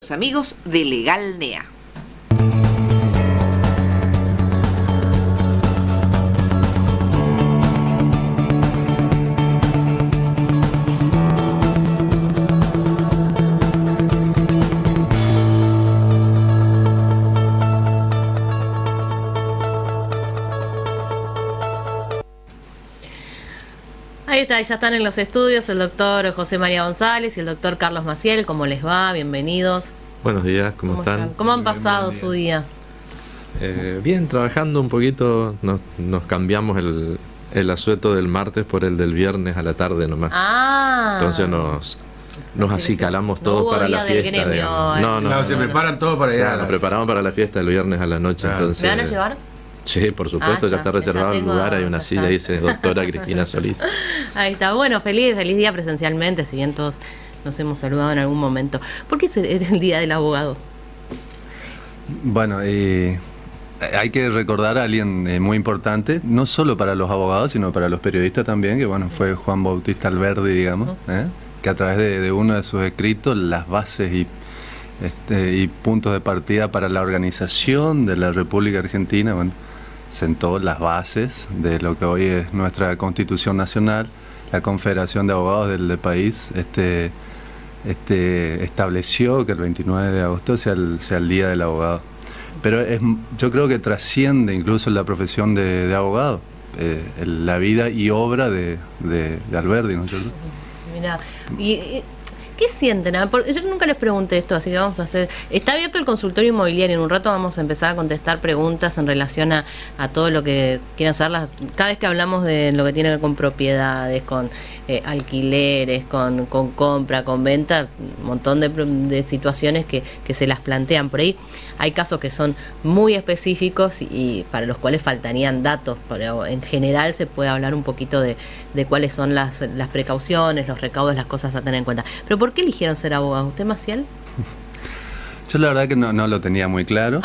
Los amigos de Legal NEA. Ahí está, ya están en los estudios el doctor José María González y el doctor Carlos Maciel. ¿Cómo les va? Bienvenidos. Buenos días, ¿cómo están? ¿Cómo han pasado su día? Bien, trabajando un poquito. Nos cambiamos el asueto del martes por el del viernes a la tarde nomás. Entonces nos acicalamos todos para la fiesta. No, se preparan todos para llegar. Nos preparamos para la fiesta el viernes a la noche. Entonces, ¿me van a llevar? Sí, por supuesto, ya está reservado el lugar, hay una silla, dice doctora Cristina Solís. Ahí está, bueno, feliz día presencialmente, si bien todos nos hemos saludado en algún momento. ¿Por qué es el Día del Abogado? Bueno, hay que recordar a alguien muy importante, no solo para los abogados, sino para los periodistas también, que bueno, fue Juan Bautista Alberdi, digamos, que a través de uno de sus escritos, las bases y puntos de partida para la organización de la República Argentina, bueno, sentó las bases de lo que hoy es nuestra Constitución Nacional. La Confederación de Abogados del país estableció que el 29 de agosto sea el Día del Abogado. Pero yo creo que trasciende incluso la profesión de abogado, la vida y obra de Alberdi, ¿no es cierto? Mira, ¿qué sienten? Yo nunca les pregunté esto, así que vamos a hacer... Está abierto el consultorio inmobiliario, en un rato vamos a empezar a contestar preguntas en relación a todo lo que quieran saber. Cada vez que hablamos de lo que tiene que ver con propiedades, con alquileres, con compra, con venta, un montón de situaciones que se las plantean por ahí. Hay casos que son muy específicos y para los cuales faltarían datos, pero en general se puede hablar un poquito de cuáles son las precauciones, los recaudos, las cosas a tener en cuenta. Pero ¿por qué eligieron ser abogado? ¿Usted, Maciel? Yo la verdad que no lo tenía muy claro.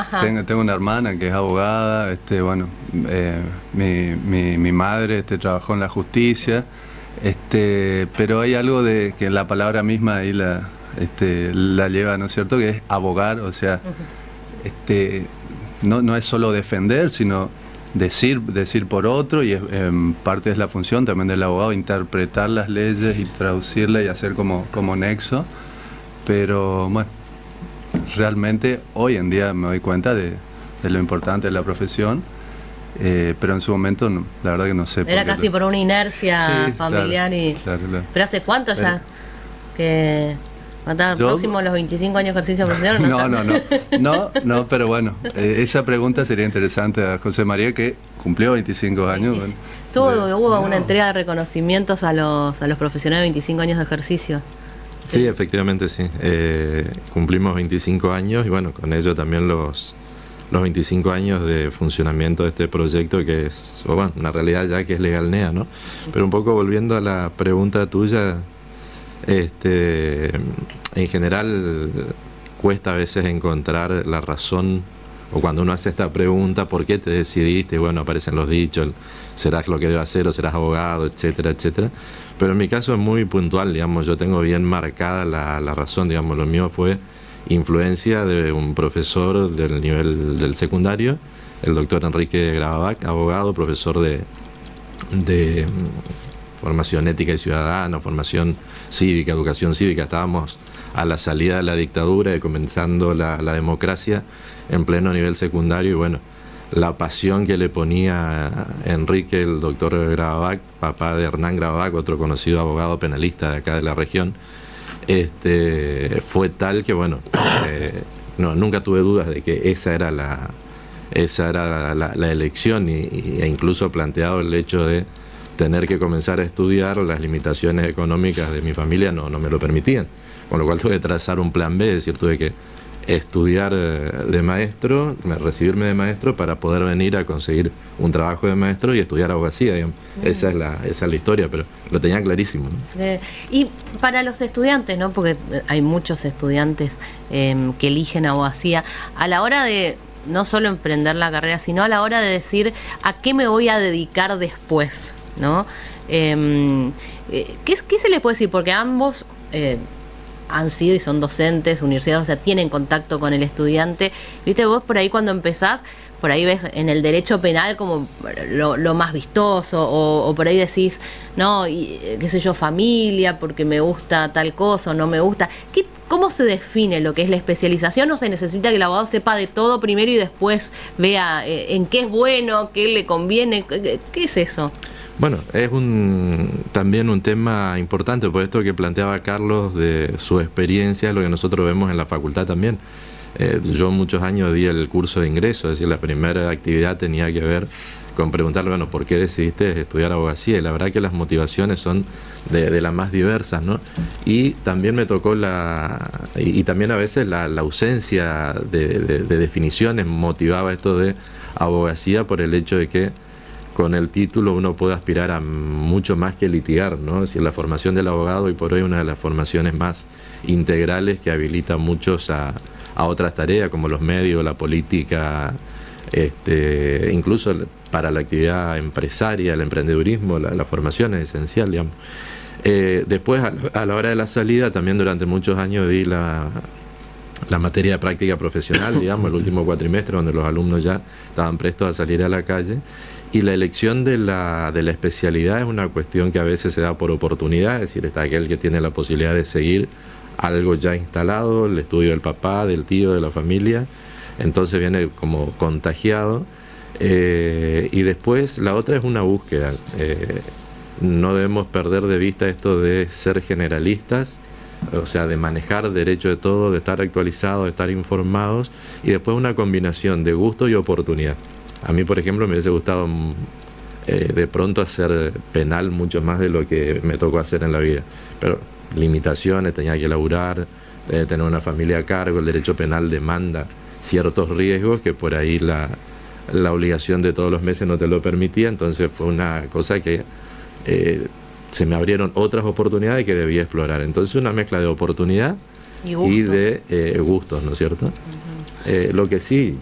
Tengo una hermana que es abogada, mi madre trabajó en la justicia, pero hay algo de que la palabra misma ahí la lleva, ¿no es cierto?, que es abogar, o sea, no es solo defender, sino decir por otro, y en parte es la función también del abogado, interpretar las leyes y traducirlas y hacer como nexo. Pero bueno, realmente hoy en día me doy cuenta de lo importante de la profesión, pero en su momento la verdad que no sé. Era casi por una inercia familiar. Claro. ¿Pero hace cuánto ya que... ¿Próximo a los 25 años de ejercicio profesional? No, pero bueno, esa pregunta sería interesante a José María, que cumplió 25 años. Hubo una entrega de reconocimientos a los profesionales de 25 años de ejercicio. Sí, efectivamente sí. Cumplimos 25 años y bueno, con ello también los 25 años de funcionamiento de este proyecto, que es una realidad ya que es Legal NEA, ¿no? Pero un poco volviendo a la pregunta tuya, en general cuesta a veces encontrar la razón, o cuando uno hace esta pregunta, ¿por qué te decidiste? Bueno, aparecen los dichos, serás lo que debes hacer o serás abogado, etcétera, etcétera. Pero en mi caso es muy puntual, digamos, yo tengo bien marcada la razón, digamos, lo mío fue influencia de un profesor del nivel del secundario, el doctor Enrique Gravabac, abogado, profesor de formación ética y ciudadana, formación cívica, educación cívica. Estábamos a la salida de la dictadura y comenzando la democracia en pleno nivel secundario, y bueno, la pasión que le ponía Enrique, el doctor Gravabac, papá de Hernán Gravabac, otro conocido abogado penalista de acá de la región, fue tal que bueno, nunca tuve dudas de que esa era la elección, e incluso planteado el hecho de tener que comenzar a estudiar. Las limitaciones económicas de mi familia no me lo permitían, con lo cual tuve que trazar un plan B, es decir, tuve que estudiar de maestro, recibirme de maestro para poder venir a conseguir un trabajo de maestro y estudiar abogacía, digamos. Esa es la historia, pero lo tenía clarísimo, ¿no? Sí. Y para los estudiantes, ¿no?, porque hay muchos estudiantes que eligen abogacía, a la hora de no solo emprender la carrera, sino a la hora de decir a qué me voy a dedicar después, ¿no? ¿Qué se le puede decir? Porque ambos han sido y son docentes, universidades, o sea, tienen contacto con el estudiante. Viste, vos por ahí cuando empezás, por ahí ves en el derecho penal como lo más vistoso, o por ahí decís, no, y, qué sé yo, familia, porque me gusta tal cosa o no me gusta. ¿Cómo se define lo que es la especialización? ¿O se necesita que el abogado sepa de todo primero y después vea en qué es bueno, qué le conviene? ¿Qué es eso? Bueno, es también un tema importante, por esto que planteaba Carlos de su experiencia, lo que nosotros vemos en la facultad también. Yo muchos años di el curso de ingreso, es decir, la primera actividad tenía que ver con preguntarle, bueno, ¿por qué decidiste estudiar abogacía? Y la verdad que las motivaciones son de las más diversas, ¿no? Y también me tocó y también a veces la ausencia de definiciones motivaba esto de abogacía por el hecho de que con el título uno puede aspirar a mucho más que litigar, ¿no? Es decir, la formación del abogado hoy por hoy es una de las formaciones más integrales que habilita a muchos a otras tareas como los medios, la política, incluso para la actividad empresaria, el emprendedurismo, la formación es esencial, digamos. Después, a la hora de la salida, también durante muchos años di la materia de práctica profesional, digamos, el último cuatrimestre, donde los alumnos ya estaban prestos a salir a la calle. Y la elección de la especialidad es una cuestión que a veces se da por oportunidad, es decir, está aquel que tiene la posibilidad de seguir algo ya instalado, el estudio del papá, del tío, de la familia, entonces viene como contagiado. Y después la otra es una búsqueda. No debemos perder de vista esto de ser generalistas, o sea, de manejar derecho de todo, de estar actualizados, de estar informados, y después una combinación de gusto y oportunidad. A mí, por ejemplo, me hubiese gustado de pronto hacer penal mucho más de lo que me tocó hacer en la vida, pero limitaciones, tenía que laburar, tener una familia a cargo, el derecho penal demanda ciertos riesgos que por ahí la obligación de todos los meses no te lo permitía, entonces fue una cosa que se me abrieron otras oportunidades que debía explorar. Entonces una mezcla de oportunidad y de gustos, ¿no es cierto? Uh-huh. Lo que sí,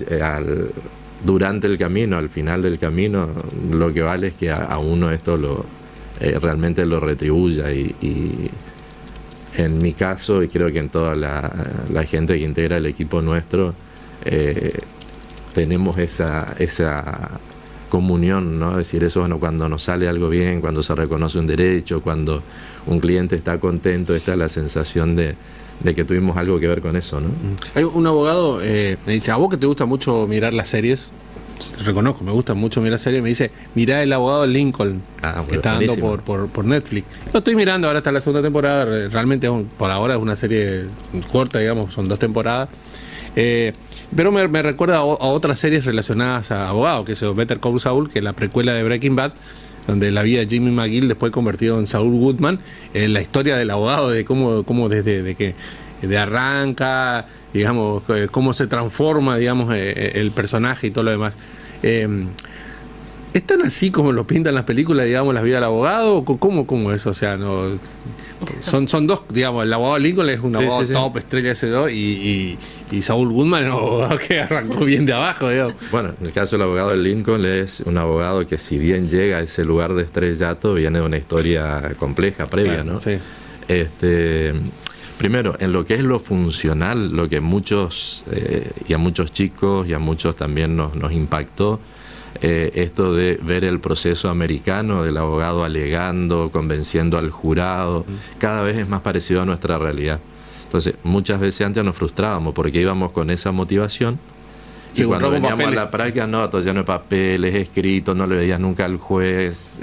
durante el camino, al final del camino, lo que vale es que a uno esto realmente lo retribuya y en mi caso, y creo que en toda la gente que integra el equipo nuestro, tenemos esa comunión, ¿no? Es decir, eso, bueno, cuando nos sale algo bien, cuando se reconoce un derecho, cuando un cliente está contento, esta es la sensación de que tuvimos algo que ver con eso, ¿no? Hay un abogado, me dice, a vos que te gusta mucho mirar las series, reconozco, me gusta mucho mirar series, me dice, mirá El abogado de Lincoln, que está dando por Netflix. Lo estoy mirando, ahora está la segunda temporada, realmente por ahora es una serie corta, digamos, son 2 temporadas. Pero me recuerda a otras series relacionadas a abogados, que es Better Call Saul, que es la precuela de Breaking Bad, donde la vida de Jimmy McGill después convertido en Saul Goodman, la historia del abogado, de cómo desde que arranca, digamos, cómo se transforma, digamos, el personaje y todo lo demás. ¿Es tan así como lo pintan las películas, digamos, las vidas del abogado? ¿Cómo es? O sea, no son dos, digamos, el abogado Lincoln es un abogado top, estrella S2, y Saul Goodman es un abogado que arrancó bien de abajo, digamos. Bueno, en el caso del abogado de Lincoln es un abogado que, si bien llega a ese lugar de estrellato, viene de una historia compleja previa, ¿no? Sí. Primero, en lo que es lo funcional, lo que muchos y a muchos chicos y a muchos también nos impactó, esto de ver el proceso americano del abogado alegando, convenciendo al jurado, cada vez es más parecido a nuestra realidad. Entonces, muchas veces antes nos frustrábamos porque íbamos con esa motivación, y cuando veníamos a la práctica, no, todo lleno de papeles, escritos, no le veías nunca al juez,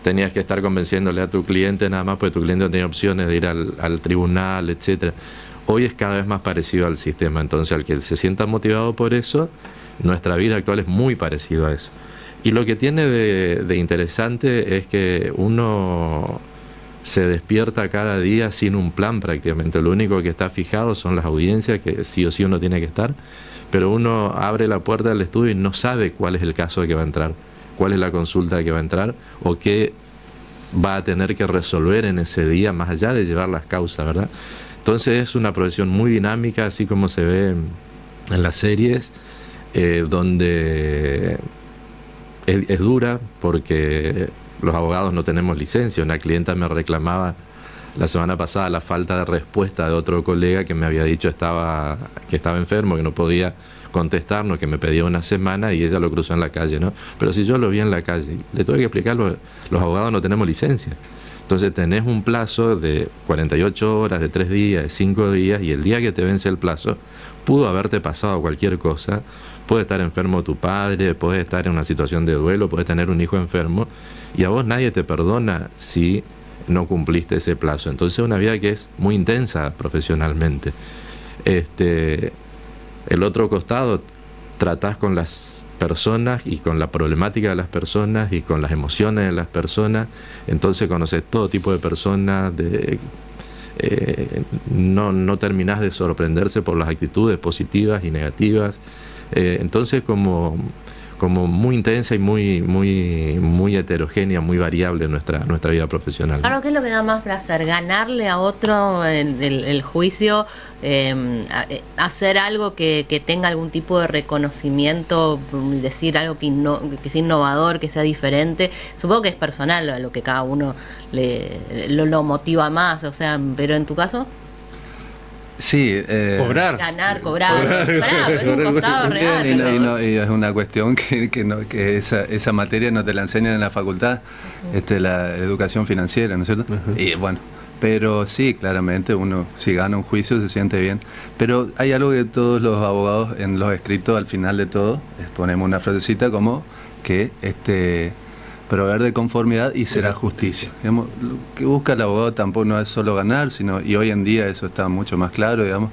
tenías que estar convenciéndole a tu cliente nada más, porque tu cliente no tenía opciones de ir al tribunal, etcétera. Hoy es cada vez más parecido al sistema, entonces al que se sienta motivado por eso, nuestra vida actual es muy parecido a eso. Y lo que tiene de interesante es que uno se despierta cada día sin un plan prácticamente. Lo único que está fijado son las audiencias, que sí o sí uno tiene que estar, pero uno abre la puerta del estudio y no sabe cuál es el caso que va a entrar, cuál es la consulta que va a entrar o qué va a tener que resolver en ese día, más allá de llevar las causas, ¿verdad? Entonces es una profesión muy dinámica, así como se ve en las series, donde es dura porque los abogados no tenemos licencia. Una clienta me reclamaba la semana pasada la falta de respuesta de otro colega que me había dicho que estaba enfermo, que no podía contestarnos, que me pedía una semana y ella lo cruzó en la calle, ¿no? Pero si yo lo vi en la calle, le tuve que explicar, los abogados no tenemos licencia. Entonces tenés un plazo de 48 horas, de 3 días, de 5 días, y el día que te vence el plazo, pudo haberte pasado cualquier cosa, puede estar enfermo tu padre, puede estar en una situación de duelo, puedes tener un hijo enfermo, y a vos nadie te perdona si no cumpliste ese plazo. Entonces es una vida que es muy intensa profesionalmente. El otro costado, tratás con las personas y con la problemática de las personas y con las emociones de las personas, entonces conoces todo tipo de personas, no terminás de sorprenderse por las actitudes positivas y negativas, entonces como muy intensa y muy heterogénea, muy variable nuestra vida profesional. Claro, ¿qué es lo que da más placer? ¿Ganarle a otro el juicio? ¿Hacer algo que tenga algún tipo de reconocimiento? ¿Decir algo que sea innovador, que sea diferente? Supongo que es personal a lo que cada uno lo motiva más, o sea, pero en tu caso... Sí, cobrar. Ganar, cobrar. Es un costado real. Y es una cuestión que esa materia no te la enseñan en la facultad, la educación financiera, ¿no es cierto? Y bueno, pero sí, claramente uno si gana un juicio se siente bien. Pero hay algo que todos los abogados en los escritos al final de todo ponemos una frasecita como que proveer de conformidad y será justicia. Digamos, lo que busca el abogado tampoco no es solo ganar, sino, y hoy en día eso está mucho más claro, digamos,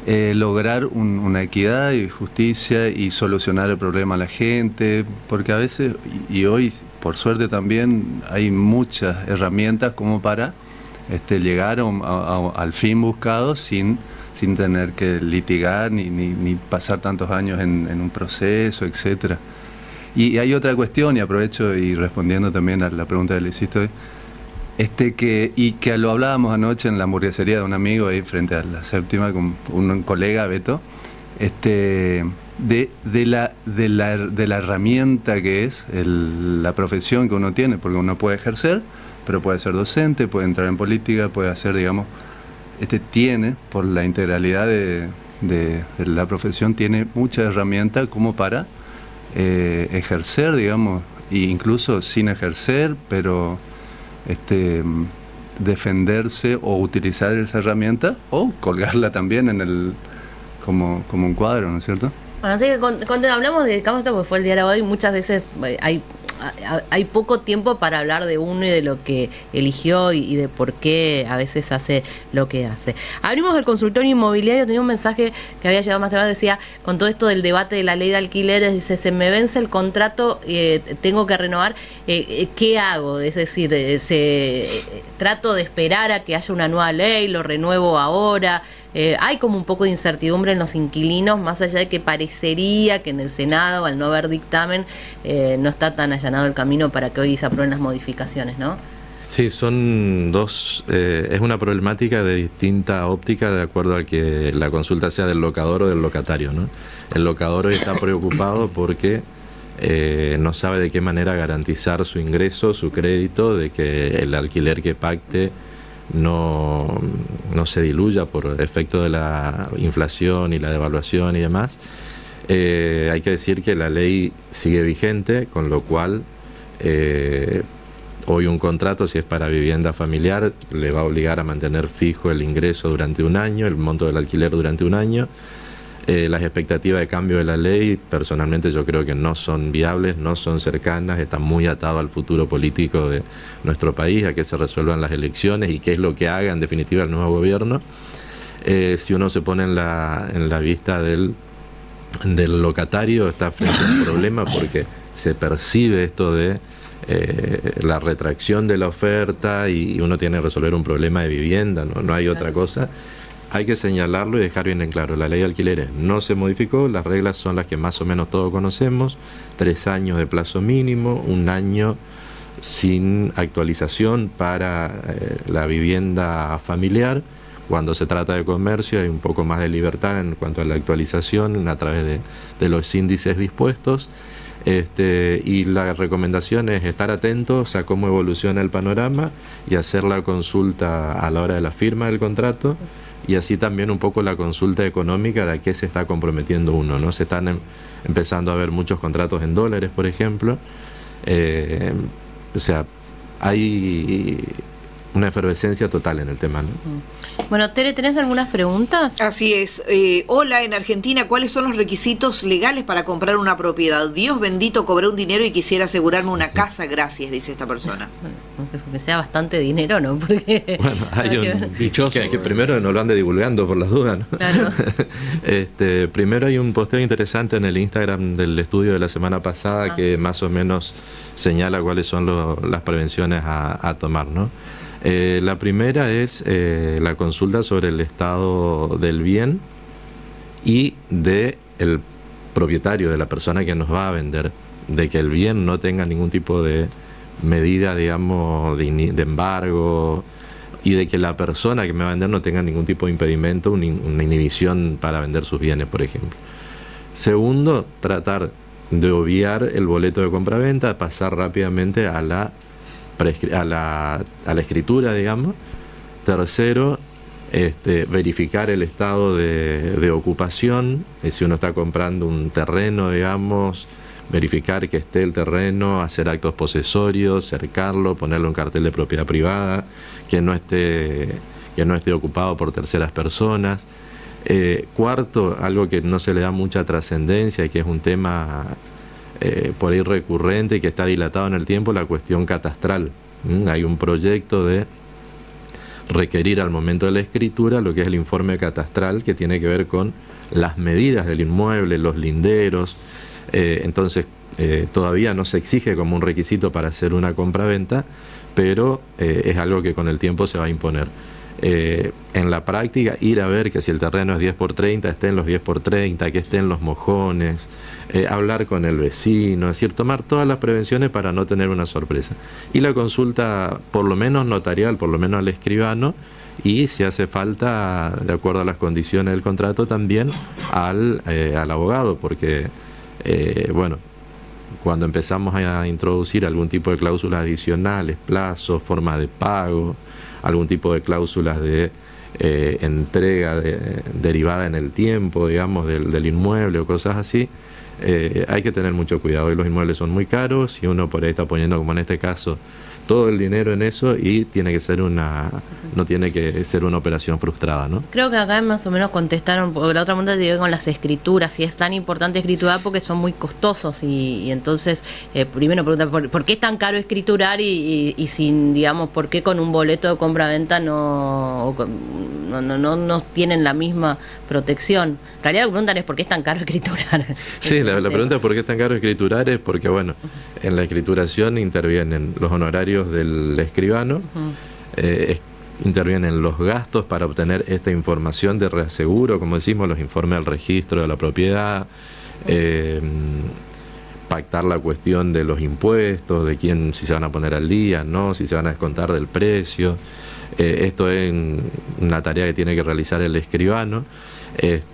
lograr una equidad y justicia y solucionar el problema a la gente, porque a veces, y hoy por suerte también, hay muchas herramientas como para llegar al fin buscado sin tener que litigar ni pasar tantos años en un proceso, etcétera. Y hay otra cuestión, y aprovecho y respondiendo también a la pregunta que le hiciste hoy, que lo hablábamos anoche en la hamburguesería de un amigo ahí frente a la Séptima con un colega, Beto, de la herramienta que es la profesión que uno tiene, porque uno puede ejercer, pero puede ser docente, puede entrar en política, puede hacer, digamos, tiene, por la integralidad de la profesión, tiene muchas herramientas como para ejercer, digamos, e incluso sin ejercer, pero defenderse o utilizar esa herramienta o colgarla también como un cuadro, ¿no es cierto? Bueno, así que cuando hablamos de esto, porque fue el día de hoy, muchas veces hay poco tiempo para hablar de uno y de lo que eligió y de por qué a veces hace lo que hace. Abrimos el consultorio inmobiliario, tenía un mensaje que había llegado más tarde, decía, con todo esto del debate de la ley de alquileres, dice, se me vence el contrato, tengo que renovar, ¿qué hago? Es decir, trato de esperar a que haya una nueva ley, lo renuevo ahora. Hay como un poco de incertidumbre en los inquilinos, más allá de que parecería que en el Senado, al no haber dictamen, no está tan allanado el camino para que hoy se aprueben las modificaciones, ¿no? Sí, son dos, es una problemática de distinta óptica de acuerdo a que la consulta sea del locador o del locatario, ¿no? El locador hoy está preocupado porque no sabe de qué manera garantizar su ingreso, su crédito, de que el alquiler que pacte no se diluya por efecto de la inflación y la devaluación y demás. Hay que decir que la ley sigue vigente, con lo cual hoy un contrato, si es para vivienda familiar, le va a obligar a mantener fijo el ingreso durante un año, el monto del alquiler durante un año. Las expectativas de cambio de la ley, personalmente yo creo que no son viables, no son cercanas, están muy atadas al futuro político de nuestro país, a que se resuelvan las elecciones y qué es lo que haga en definitiva el nuevo gobierno. Si uno se pone en la vista del locatario, está frente a un problema porque se percibe esto de la retracción de la oferta y uno tiene que resolver un problema de vivienda, no hay otra cosa. Hay que señalarlo y dejar bien en claro, la ley de alquileres no se modificó, las reglas son las que más o menos todos conocemos, 3 años de plazo mínimo, 1 año sin actualización para la vivienda familiar. Cuando se trata de comercio hay un poco más de libertad en cuanto a la actualización a través de los índices dispuestos. Y la recomendación es estar atentos a cómo evoluciona el panorama y hacer la consulta a la hora de la firma del contrato, y así también un poco la consulta económica de a qué se está comprometiendo uno, ¿no? Se están empezando a ver muchos contratos en dólares, por ejemplo. O sea, hay una efervescencia total en el tema, ¿no? Bueno, Tere, ¿tenés algunas preguntas? Así es. Hola, en Argentina, ¿cuáles son los requisitos legales para comprar una propiedad? Dios bendito, cobré un dinero y quisiera asegurarme una casa, gracias, dice esta persona. Bueno, que sea bastante dinero, ¿no? Porque bueno, hay un dichoso que primero no lo ande divulgando por las dudas, ¿no? Claro. Primero hay un posteo interesante en el Instagram del estudio de la semana pasada que más o menos señala cuáles son las prevenciones a tomar, ¿no? La primera es la consulta sobre el estado del bien y del propietario, de la persona que nos va a vender, de que el bien no tenga ningún tipo de medida, digamos, de embargo, y de que la persona que me va a vender no tenga ningún tipo de impedimento, una inhibición para vender sus bienes, por ejemplo. Segundo, tratar de obviar el boleto de compraventa, pasar rápidamente a la escritura, digamos. Tercero, verificar el estado de ocupación, si uno está comprando un terreno, digamos, verificar que esté el terreno, hacer actos posesorios, cercarlo, ponerlo en cartel de propiedad privada, que no esté ocupado por terceras personas. Cuarto, algo que no se le da mucha trascendencia y que es un tema por ahí recurrente y que está dilatado en el tiempo, la cuestión catastral. Hay un proyecto de requerir al momento de la escritura lo que es el informe catastral, que tiene que ver con las medidas del inmueble, los linderos. Entonces todavía no se exige como un requisito para hacer una compraventa, pero es algo que con el tiempo se va a imponer. En la práctica, ir a ver que si el terreno es 10x30, esté en los 10x30, que esté en los mojones, hablar con el vecino, es decir, tomar todas las prevenciones para no tener una sorpresa. Y la consulta, por lo menos notarial, por lo menos al escribano, y si hace falta, de acuerdo a las condiciones del contrato, también al abogado, porque, bueno, cuando empezamos a introducir algún tipo de cláusulas adicionales, plazos, forma de pago, algún tipo de cláusulas de entrega derivada en el tiempo, digamos, del inmueble o cosas así, hay que tener mucho cuidado. Hoy los inmuebles son muy caros y uno por ahí está poniendo, como en este caso, todo el dinero en eso, y tiene que ser no tiene que ser una operación frustrada, ¿no? Creo que acá más o menos contestaron, porque la otra pregunta tiene que ver con las escrituras, si es tan importante escriturar porque son muy costosos, y entonces primero pregunta ¿por qué es tan caro escriturar y sin, digamos, por qué con un boleto de compra-venta no tienen la misma protección? En realidad lo que preguntan es ¿por qué es tan caro escriturar? Sí, la pregunta es ¿por qué es tan caro escriturar? Es porque, bueno, en la escrituración intervienen los honorarios del escribano, intervienen los gastos para obtener esta información de reaseguro, como decimos, los informes del registro de la propiedad, pactar la cuestión de los impuestos, de quién, si se van a poner al día, no, si se van a descontar del precio. Esto es una tarea que tiene que realizar el escribano.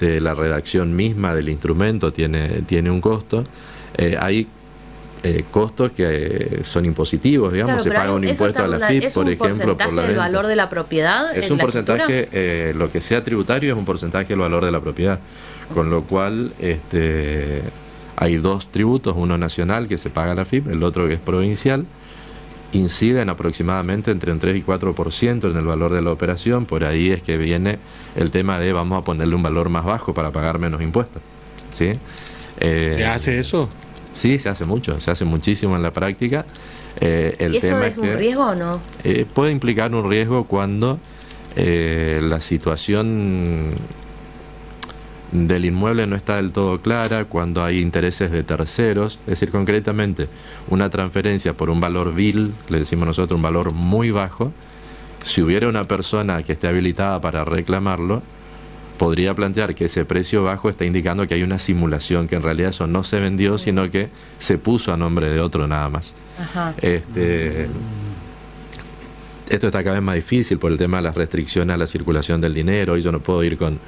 La redacción misma del instrumento tiene un costo. Hay costos que son impositivos, digamos, claro, se paga un impuesto a la FIP, por ejemplo, por la venta. ¿Es un porcentaje del valor de la propiedad? Es un porcentaje, lo que sea tributario es un porcentaje del valor de la propiedad, con lo cual hay dos tributos, uno nacional que se paga a la FIP, el otro que es provincial, inciden aproximadamente entre un 3 y 4% en el valor de la operación. Por ahí es que viene el tema de vamos a ponerle un valor más bajo para pagar menos impuestos, ¿sí? ¿Se hace eso? Sí, se hace mucho, se hace muchísimo en la práctica. ¿Y eso es un riesgo o no? Puede implicar un riesgo cuando la situación del inmueble no está del todo clara, cuando hay intereses de terceros, es decir, concretamente una transferencia por un valor vil, le decimos nosotros un valor muy bajo. Si hubiera una persona que esté habilitada para reclamarlo, podría plantear que ese precio bajo está indicando que hay una simulación, que en realidad eso no se vendió, sino que se puso a nombre de otro nada más. Ajá. Esto está cada vez más difícil por el tema de las restricciones a la circulación del dinero. Hoy yo no puedo ir con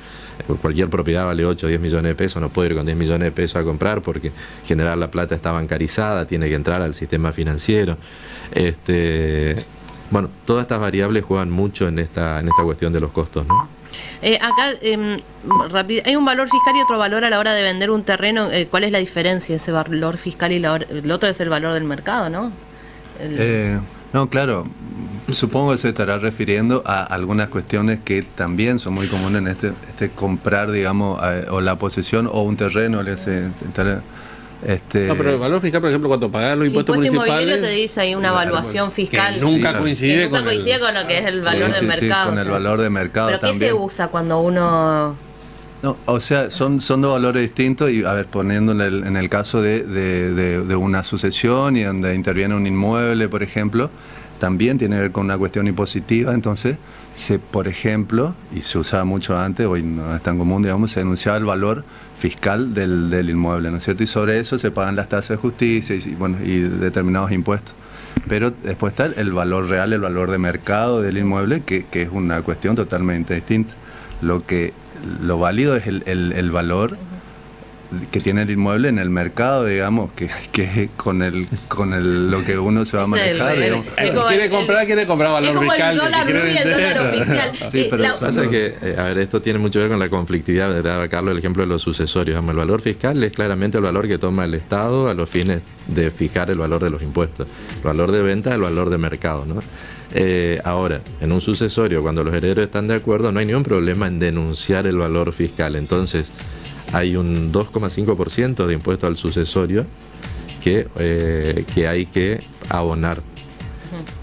cualquier propiedad vale 8 o 10 millones de pesos, no puedo ir con 10 millones de pesos a comprar porque en general la plata está bancarizada, tiene que entrar al sistema financiero. Bueno, todas estas variables juegan mucho en esta cuestión de los costos, ¿no? Acá hay un valor fiscal y otro valor a la hora de vender un terreno. ¿Cuál es la diferencia ese valor fiscal y el otro es el valor del mercado, no? No, claro. Supongo que se estará refiriendo a algunas cuestiones que también son muy comunes en este comprar, digamos, o la posesión o un terreno. No, pero el valor fiscal, por ejemplo, cuando pagar los impuestos municipales... inmobiliario te dice ahí una evaluación fiscal. Que nunca coincide con lo que es el valor de mercado. Sí, con el valor de mercado ¿pero también. qué se usa cuando uno...? No, o sea, son dos valores distintos y, a ver, poniendo en el caso de una sucesión y donde interviene un inmueble, por ejemplo, también tiene que ver con una cuestión impositiva. Entonces, por ejemplo, y se usaba mucho antes, hoy no es tan común, digamos, se denunciaba el valor fiscal del inmueble, ¿no es cierto? Y sobre eso se pagan las tasas de justicia y determinados impuestos. Pero después está el valor real, el valor de mercado del inmueble, que es una cuestión totalmente distinta. Lo válido es el valor que tiene el inmueble en el mercado, digamos, que es con lo que uno se va a manejar. El que quiere comprar valor fiscal. Es como el dólar blue y el dólar oficial. Sí, pero pasa que, esto tiene mucho que ver con la conflictividad. Daba Carlos el ejemplo de los sucesorios. El valor fiscal es claramente el valor que toma el Estado a los fines de fijar el valor de los impuestos. El valor de venta es el valor de mercado, ¿no? Ahora, en un sucesorio, cuando los herederos están de acuerdo, no hay ningún problema en denunciar el valor fiscal. Entonces, hay un 2,5% de impuesto al sucesorio que hay que abonar.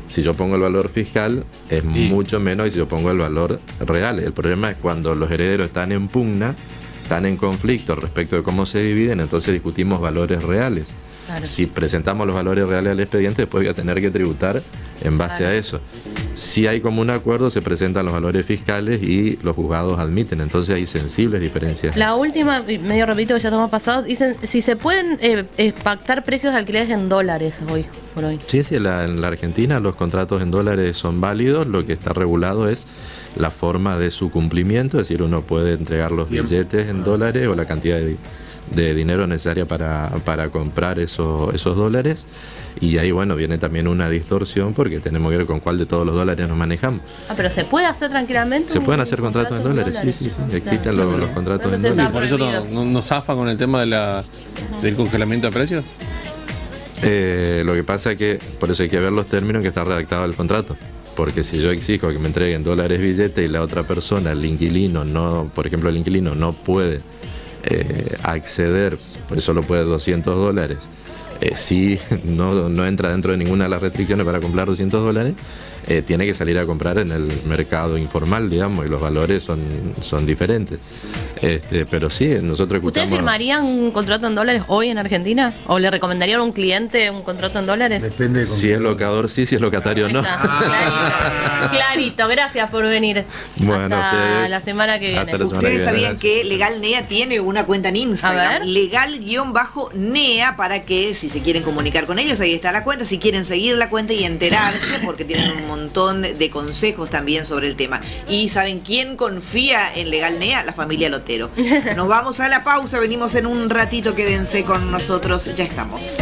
Si yo pongo el valor fiscal, es mucho menos que si yo pongo el valor real. El problema es cuando los herederos están en pugna, están en conflicto respecto de cómo se dividen, entonces discutimos valores reales. Claro. Si presentamos los valores reales al expediente, después voy a tener que tributar en base a eso. Si hay como un acuerdo, se presentan los valores fiscales y los juzgados admiten. Entonces hay sensibles diferencias. La última, medio repito que ya estamos pasados, dicen si se pueden pactar precios de alquileres en dólares hoy por hoy. Sí, en la Argentina los contratos en dólares son válidos. Lo que está regulado es la forma de su cumplimiento, es decir, uno puede entregar los billetes en dólares o la cantidad de dinero necesaria para comprar esos dólares, y ahí viene también una distorsión porque tenemos que ver con cuál de todos los dólares nos manejamos. Pero se puede hacer tranquilamente. Se pueden hacer contratos en dólares, sí. Existen los contratos en dólares. ¿Por eso no zafa con el tema del congelamiento de precios? Lo que pasa es que por eso hay que ver los términos en que está redactado el contrato. Porque si yo exijo que me entreguen dólares billete y la otra persona, el inquilino, por ejemplo, el inquilino no puede acceder, pues solo puede $200, si no entra dentro de ninguna de las restricciones para comprar $200, tiene que salir a comprar en el mercado informal, digamos, y los valores son diferentes. Pero sí, nosotros escuchamos... ¿Ustedes firmarían un contrato en dólares hoy en Argentina? ¿O le recomendarían a un cliente un contrato en dólares? Depende de si es locador, sí, si es locatario, no. Clarito, gracias por venir. Bueno, hasta la semana que viene. Ustedes sabían que Legal NEA tiene una cuenta en Instagram, legal_NEA, para que si se quieren comunicar con ellos, ahí está la cuenta, si quieren seguir la cuenta y enterarse, porque tienen un montón de consejos también sobre el tema. ¿Y saben quién confía en Legal NEA? La familia Lotero. Nos vamos a la pausa, venimos en un ratito, quédense con nosotros, ya estamos.